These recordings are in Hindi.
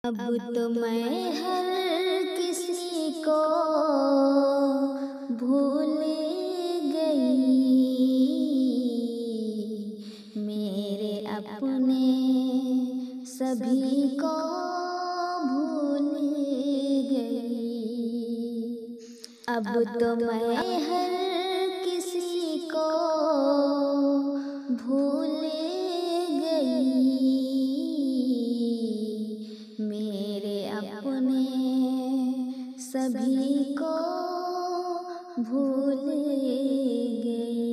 अब तो मैं हर किसी को भूल गई, मेरे अपने सभी को भूल गई। अब तो मैं हर किसी को भूल गई, मेरे अपने सभी को भूल गई।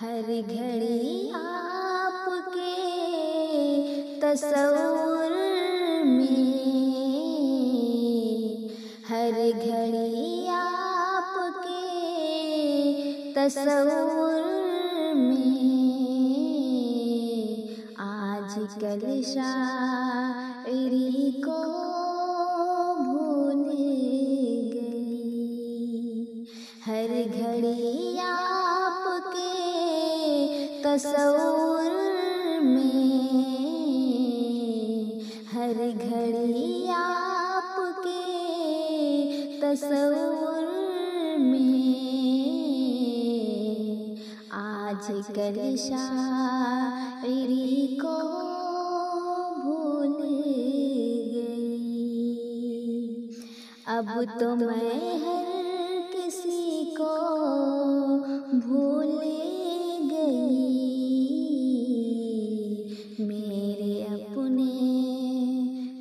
हर घड़ी आपके तस्वुर में, हर घड़ी आपके तस्वुर में, आजकल शायरी को भूल गई। हर घड़ी आपके तस्वुर में, हर घड़ी आपके तस्वुर में, आजकल शायरी को भूल गई। अब तो मैं हर किसी को भूल गई, मेरे अपने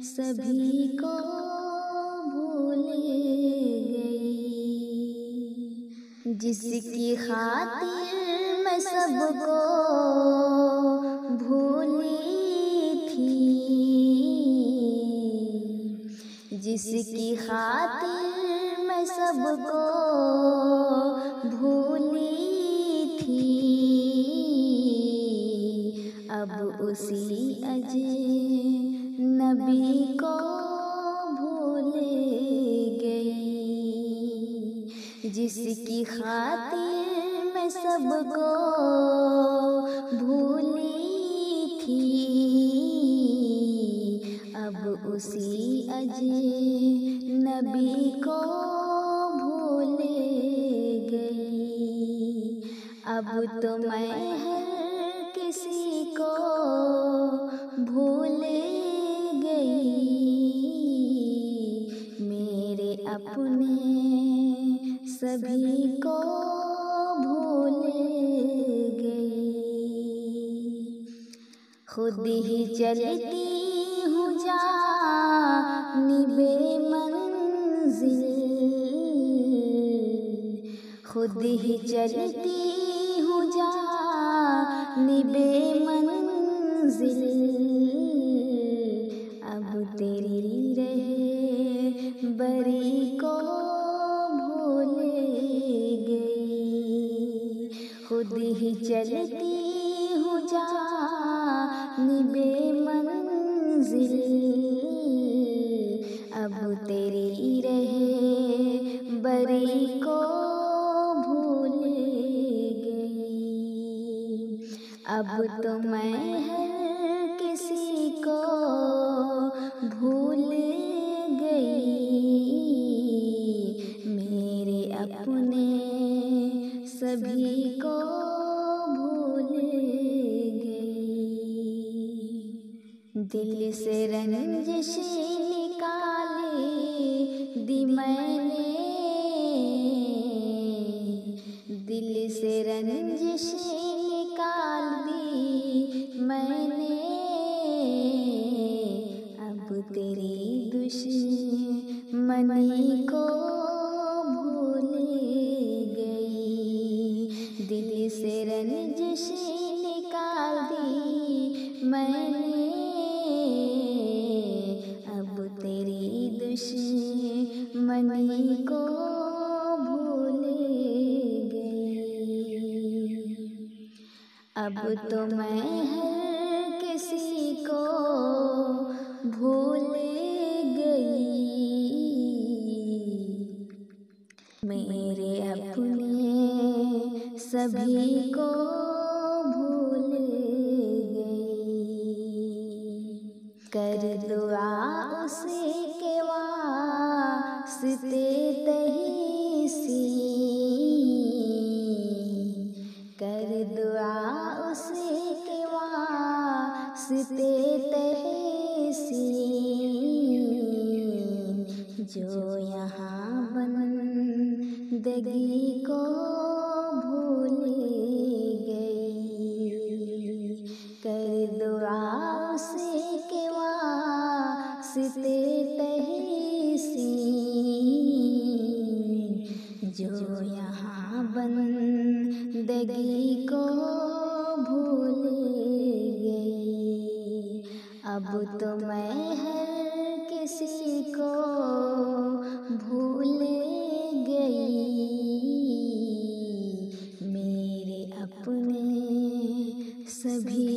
सभी को भूल गई। जिसकी खातिर मैं सबको भूली थी, जिसकी खातिर मैं सबको भूली थी, अब उसी अजनबी को भूल गई। जिसकी खातिर मैं सबको भूली थी, अब उसी अजनबी को भूल गई। अब तो मैं हर किसी को भूल गई, मेरे अपने सभी को भूल गई। खुद ही चलती हूँ जानिबे मंजिल, खुद ही चलती हूँ जानिबे मंजिल, अब तेरी रहबरी को भूल गई। खुद ही चलती हूँ जानिबे मंजिल, अब तेरी रहबरी को भूल गई। अब तो मैं हर किसी को भूल गई, मेरे अपने सभी को भूल गई। दिल से रंजिश निकाली दी मैंने, दिल से रंजिश निकाल दी मैंने, अब तेरी दुश्मनी को भूल गई। दिल से रंजिश निकाल दी मैंने, अब तेरी दुश्मनी को भूल गई। अब तो मैं हर किसी को भूल गई, मेरे अपने सभी को भूल गई। कर दुआ उसी के वास्ते तही सी, कर दुआ उसी के वास्ते तही सी, जो यहाँ बंदगी को भूल गई। कर दुआ उसी के वास्ते तही सी, जो यहाँ बंदगी को भूल गई। अब तो मैं हर किसी को भूल गई, मेरे अपने सभी